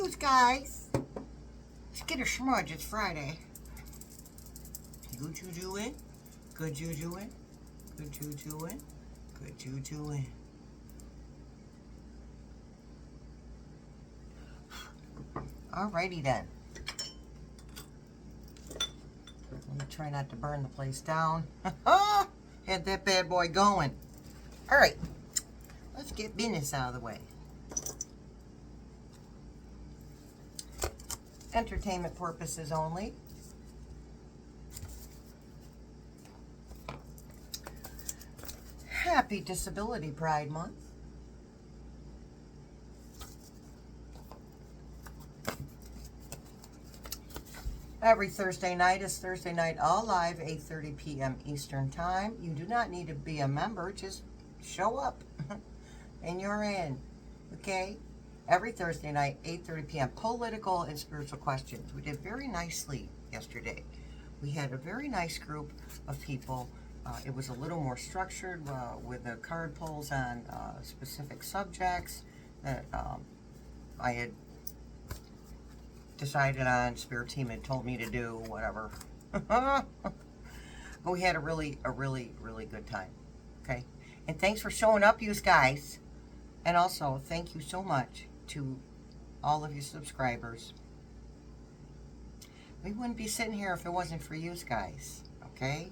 you guys. Let's get a smudge. It's Friday. Good you doing? Good you doing? Good you doing? Good you doing? Alrighty then. Let me try not to burn the place down. Had that bad boy going. Alright. Let's get business out of the way. Entertainment purposes only. Happy Disability Pride Month. Every Thursday night is Thursday Night All Live, 8:30 p.m. Eastern Time. You do not need to be a member, just show up and you're in, okay? Every Thursday night, 8:30 p.m. Political and spiritual questions. We did very nicely yesterday. We had a very nice group of people. It was a little more structured with the card pulls on specific subjects that I had decided on. Spirit team had told me to do, whatever. But we had a really good time. Okay? And thanks for showing up, you guys. And also, thank you so much to all of you subscribers. We wouldn't be sitting here if it wasn't for you guys. Okay?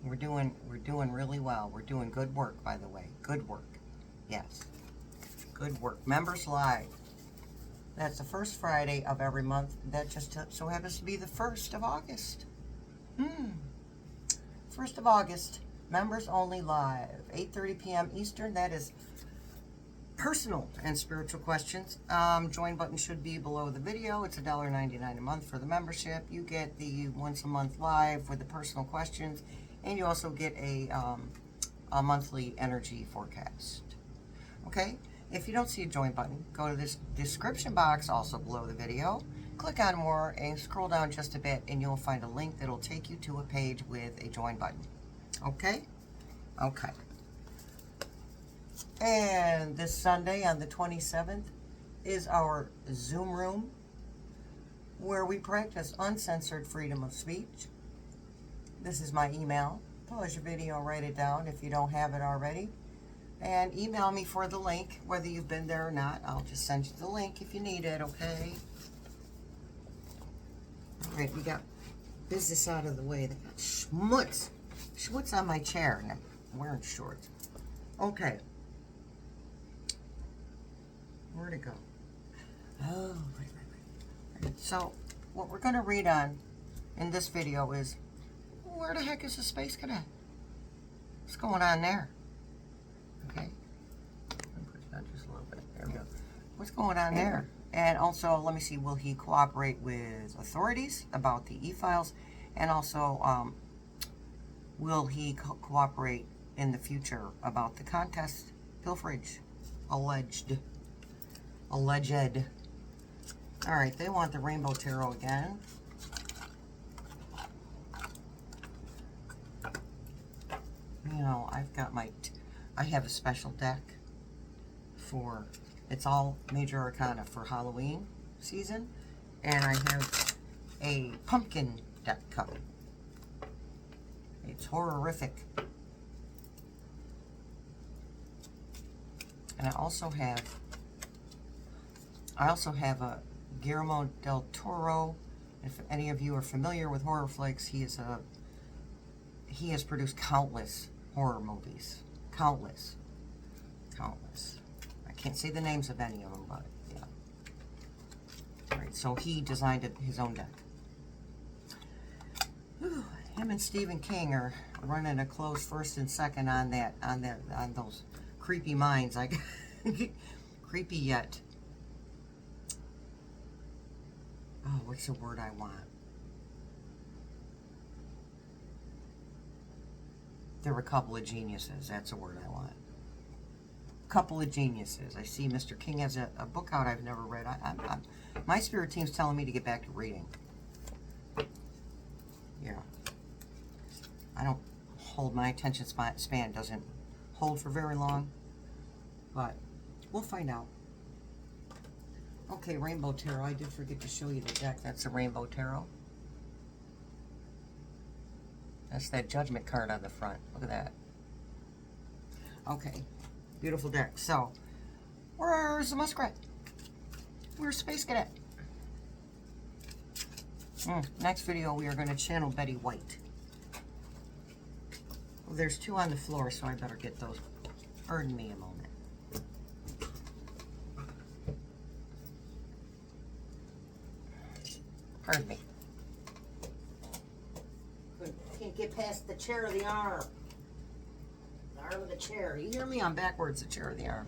We're doing really well. We're doing good work, by the way. Good work. Yes. Good work. Members Live. That's the first Friday of every month. That just so happens to be the 1st of August. 1st of August. Members Only Live. 8:30 p.m. Eastern. That is personal and spiritual questions. Join button should be below the video. It's $1.99 a month for the membership. You get the once a month live with the personal questions. And you also get a monthly energy forecast. Okay? If you don't see a join button, go to this description box also below the video. Click on more and scroll down just a bit and you'll find a link that'll take you to a page with a join button. Okay? Okay. And this Sunday on the 27th is our Zoom room where we practice uncensored freedom of speech. This is my email. Pause your video, write it down if you don't have it already. And email me for the link, whether you've been there or not. I'll just send you the link if you need it, okay? All right, we got business out of the way. They got schmutz. Schmutz on my chair, and I'm wearing shorts. Okay. Where'd it go? Oh, right. So, what we're going to read on in this video is, where the heck is the Space Cadet? What's going on there? Okay. Push that just a little bit. There we go. What's going on there? And also, let me see, will he cooperate with authorities about the e-files? And also, will he cooperate in the future about the contest pilferage? Alleged. All right, they want the Rainbow Tarot again. You know, I have a special deck for, it's all major arcana for Halloween season. And I have a pumpkin deck coming. It's horrific. And I also have a Guillermo del Toro. If any of you are familiar with horror flicks, he has produced countless horror movies. Countless. I can't say the names of any of them, but yeah. Alright, so he designed his own deck. Whew, him and Stephen King are running a close first and second on those creepy minds. Creepy yet. Oh, what's the word I want? There were a couple of geniuses. That's the word I want. Couple of geniuses. I see Mr. King has a book out I've never read. My spirit team's telling me to get back to reading. Yeah. I don't hold, my attention span doesn't hold for very long. But we'll find out. Okay, Rainbow Tarot. I did forget to show you the deck. That's a Rainbow Tarot. That's that Judgment card on the front. Look at that. Okay, beautiful deck. So, where's the muskrat? Where's Space Cadet? Next video, we are going to channel Betty White. Well, there's two on the floor, so I better get those. Pardon me a moment. Pardon me. Can't get past the chair of the arm. The arm of the chair. You hear me? I'm backwards, the chair of the arm.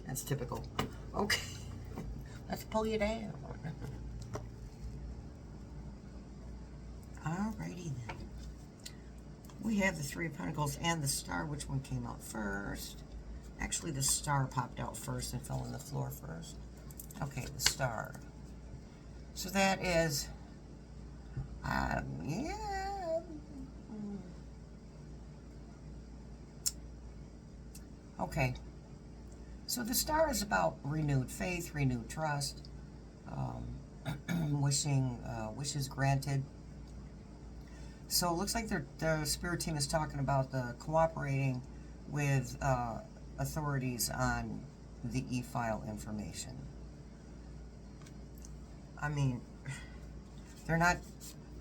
That's typical. Okay. Let's pull you down. Alrighty then. We have the Three of Pentacles and the Star. Which one came out first? Actually, the Star popped out first and fell on the floor first. Okay, the Star. So that is, yeah. Okay. So the Star is about renewed faith, renewed trust, wishes granted. So it looks like the spirit team is talking about the cooperating with authorities on the e-file information. I mean, they're not,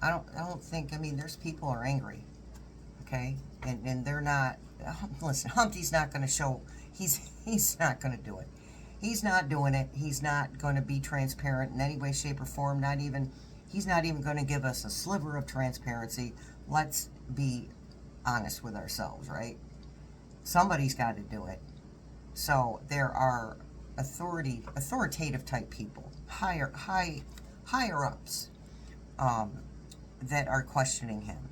I don't think, I mean, there's people who are angry, okay? And they're not, listen, Humpty's not going to show, he's not going to do it. He's not doing it. He's not going to be transparent in any way, shape, or form. He's not even going to give us a sliver of transparency. Let's be honest with ourselves, right? Somebody's got to do it. So there are authoritative type people, higher ups, that are questioning him,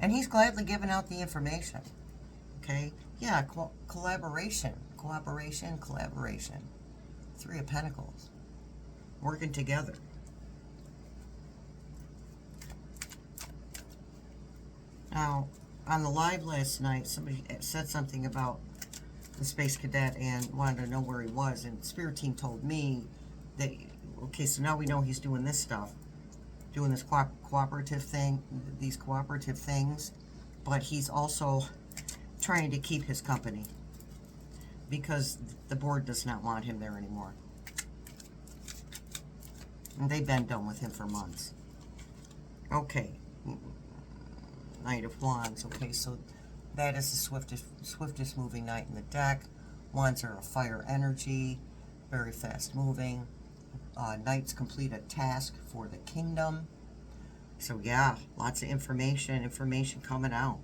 and he's gladly giving out the information. Okay, yeah, collaboration. Three of Pentacles, working together. Now, on the live last night, somebody said something about the Space Cadet and wanted to know where he was, and the spirit team told me that, okay, so now we know he's doing this stuff, doing this cooperative thing, these cooperative things, but he's also trying to keep his company because the board does not want him there anymore. And they've been done with him for months. Okay. Knight of Wands. Okay, so that is the swiftest moving knight in the deck. Wands are a fire energy, very fast moving. Knights complete a task for the kingdom. So yeah, lots of information coming out.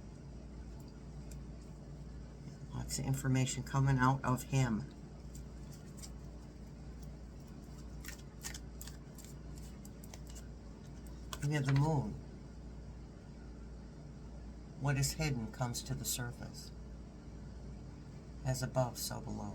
Lots of information coming out of him. We have the moon. What is hidden comes to the surface. As above, so below.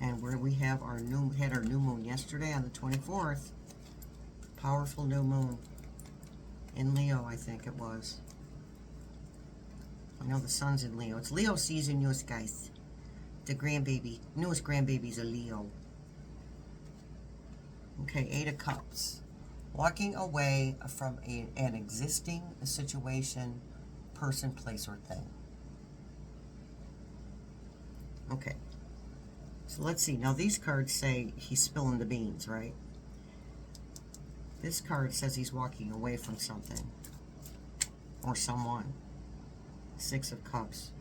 And where we have our had our new moon yesterday on the 24th. Powerful new moon. In Leo, I think it was. I know the sun's in Leo. It's Leo season, you guys. The grandbaby, newest grandbaby's a Leo. Okay, Eight of Cups. Walking away from an existing situation, person, place, or thing. Okay. So let's see. Now these cards say he's spilling the beans, right? This card says he's walking away from something. Or someone. Six of Cups.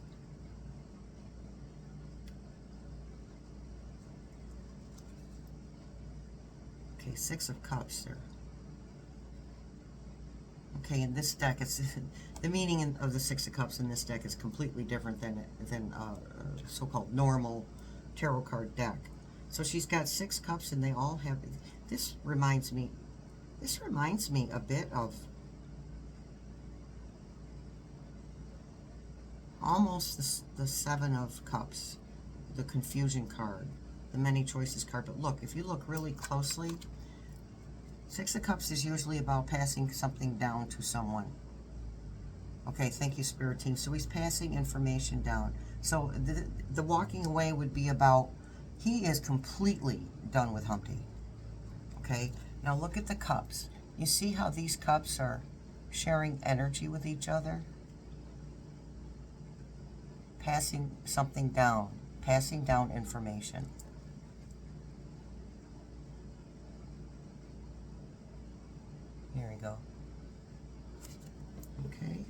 Okay, Six of Cups there. Okay, in this deck, it's the meaning of the Six of Cups in this deck is completely different than so-called normal tarot card deck. So she's got 6 cups, and they all have. This reminds me a bit of almost the Seven of Cups, the confusion card, the many choices card. But look, if you look really closely, Six of Cups is usually about passing something down to someone. Okay, thank you, Spirit Team. So he's passing information down. So the walking away would be about, he is completely done with Humpty. Okay, now look at the cups. You see how these cups are sharing energy with each other? Passing something down, passing down information. Here we go. Okay.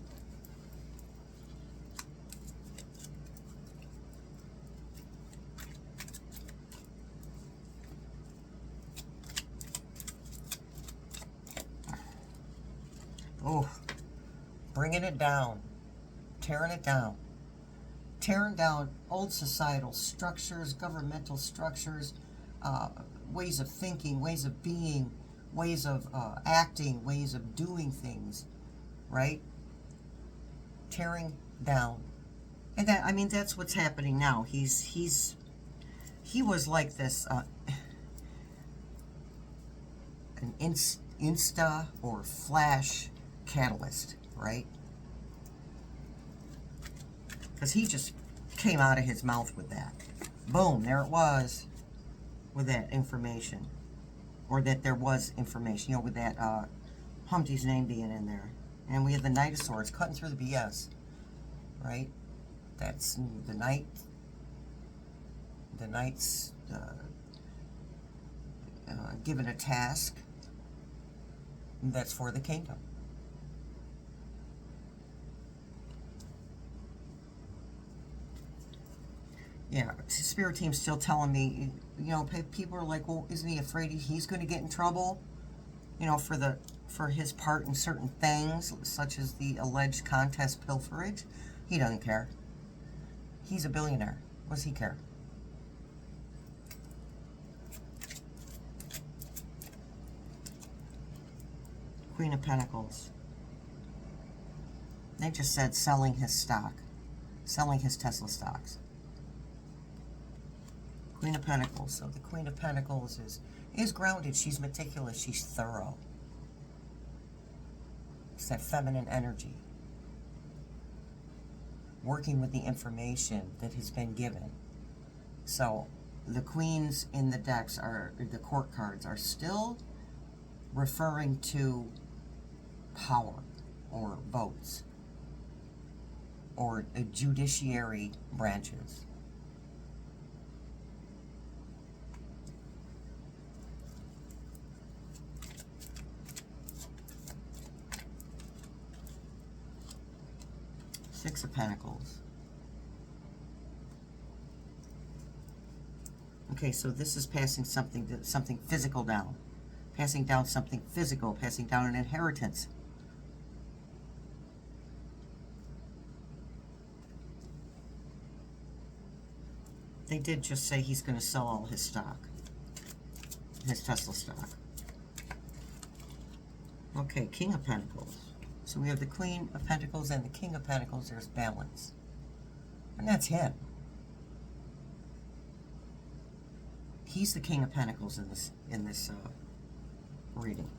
Oh, bringing it down, tearing it down. Tearing down old societal structures, governmental structures, ways of thinking, ways of being, ways of acting, ways of doing things, right? Tearing down. And that, I mean, that's what's happening now. He was like this, an Insta or Flash catalyst, right? Because he just came out of his mouth with that. Boom, there it was, with that information. Or that there was information, you know, with that Humpty's name being in there. And we have the Knight of Swords cutting through the BS, right? That's the Knight. The Knight's given a task that's for the kingdom. Yeah, Spirit Team's still telling me, you know, people are like, well, isn't he afraid he's going to get in trouble, you know, for his part in certain things, such as the alleged contest pilferage? He doesn't care. He's a billionaire. What does he care? Queen of Pentacles. They just said selling his stock, selling his Tesla stocks. Queen of Pentacles. So the Queen of Pentacles is grounded. She's meticulous. She's thorough. It's that feminine energy. Working with the information that has been given. So the queens in the decks, the court cards, are still referring to power or votes or judiciary branches. Six of Pentacles. Okay, so this is passing something physical down. Passing down something physical, passing down an inheritance. They did just say he's going to sell all his stock. His Tesla stock. Okay, King of Pentacles. So we have the Queen of Pentacles and the King of Pentacles. There's balance. And that's him. He's the King of Pentacles in this reading.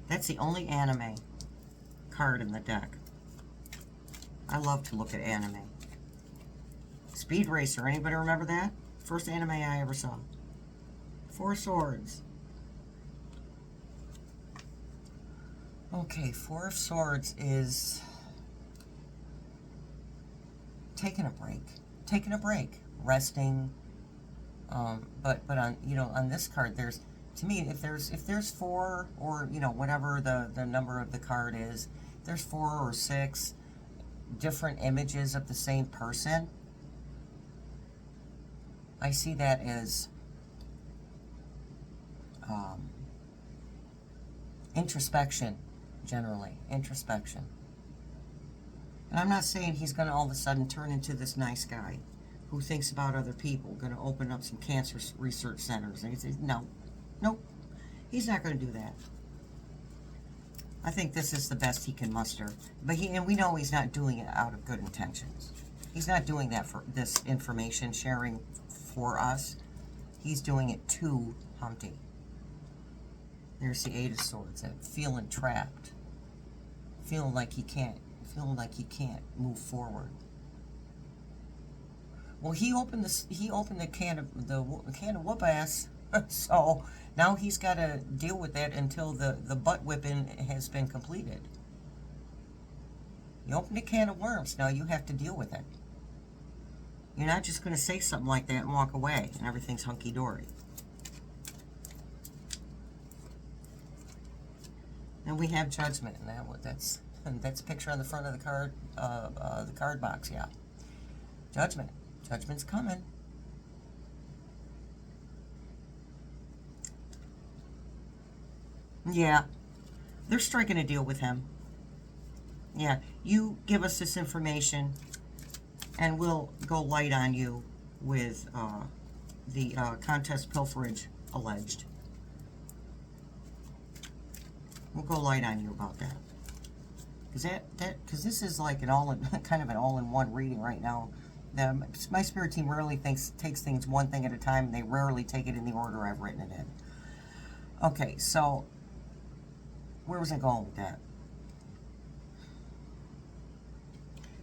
That's the only anime card in the deck. I love to look at anime. Speed Racer. Anybody remember that? First anime I ever saw. Four Swords. Okay, Four of Swords is taking a break. Taking a break. Resting. But on, you know, on this card, there's, to me, if there's four, or, you know, whatever the number of the card is, there's 4 or 6 different images of the same person, I see that as introspection, generally. Introspection. And I'm not saying he's going to all of a sudden turn into this nice guy who thinks about other people, going to open up some cancer research centers. And he says, no, nope, he's not going to do that. I think this is the best he can muster. But and we know he's not doing it out of good intentions. He's not doing that for this information sharing for us. He's doing it to Humpty. There's the Eight of Swords, feeling trapped. Feeling like he can't feeling like he can't move forward. Well, he opened the can of whoop ass, so now he's got to deal with that until the butt whipping has been completed. You opened a can of worms, now you have to deal with it. You're not just going to say something like that and walk away and everything's hunky-dory. And we have judgment, and that's a picture on the front of the card box, yeah. Judgment. Judgment's coming. Yeah. They're striking a deal with him. Yeah. You give us this information, and we'll go light on you with the contest pilferage alleged. We'll go light on you about that. Because this is like kind of an all-in-one reading right now. My spirit team rarely takes things one thing at a time, and they rarely take it in the order I've written it in. Okay, so where was I going with that?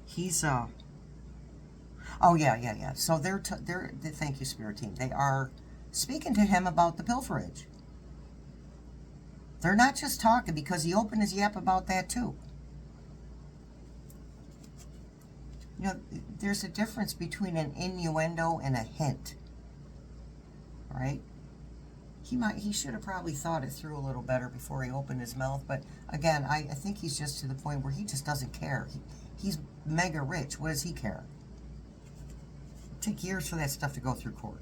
He's oh yeah. So they're thank you, spirit team. They are speaking to him about the pilferage. They're not just talking, because he opened his yap about that too. You know, there's a difference between an innuendo and a hint, right? He should have probably thought it through a little better before he opened his mouth. But again, I think he's just to the point where he just doesn't care. He's mega rich. What does he care? It'd take years for that stuff to go through court.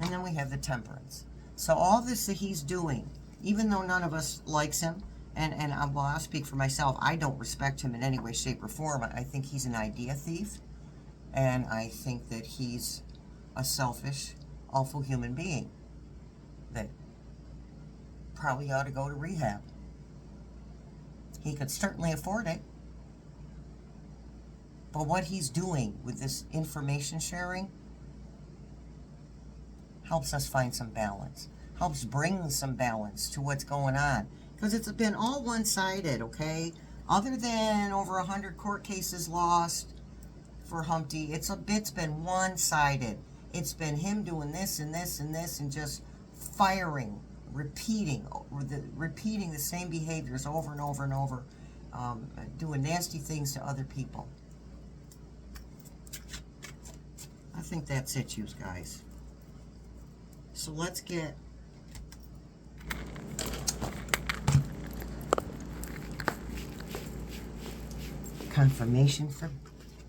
And then we have the temperance. So all this that he's doing, even though none of us likes him, and well, I'll speak for myself, I don't respect him in any way, shape, or form. I think he's an idea thief, and I think that he's a selfish, awful human being that probably ought to go to rehab. He could certainly afford it. But what he's doing with this information sharing helps us find some balance, helps bring some balance to what's going on. Because it's been all one-sided, okay? Other than over 100 court cases lost for Humpty, it's been one-sided. It's been him doing this and this and this and just firing, repeating the same behaviors over and over and over, doing nasty things to other people. I think that's it, you guys. So let's get confirmation for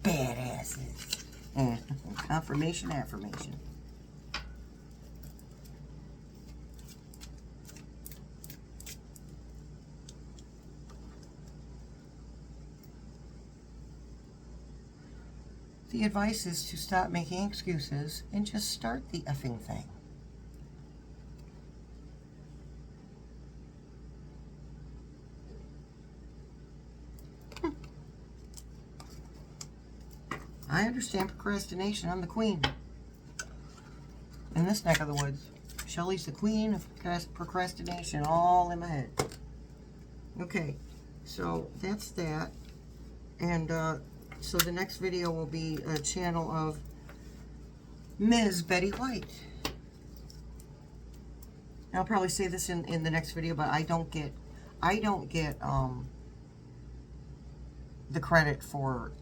badasses. Confirmation, affirmation. The advice is to stop making excuses and just start the effing thing. I understand procrastination. I'm the queen in this neck of the woods. Shelley's the queen of procrastination, all in my head. Okay, so that's that. And so the next video will be a channel of Ms. Betty White. And I'll probably say this in the next video, but I don't get the credit for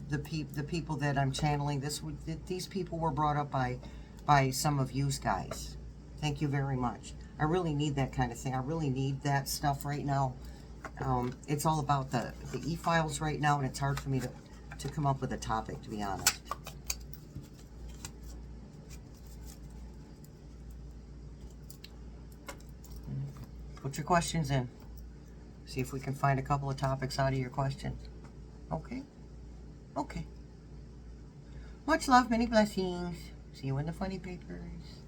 the people that I'm channeling. These people were brought up by some of you guys. Thank you very much. I really need that kind of thing. I really need that stuff right now. It's all about the e-files right now, and it's hard for me to come up with a topic, to be honest. Put your questions in. See if we can find a couple of topics out of your questions. Okay? Okay. Much love, many blessings. See you in the funny papers.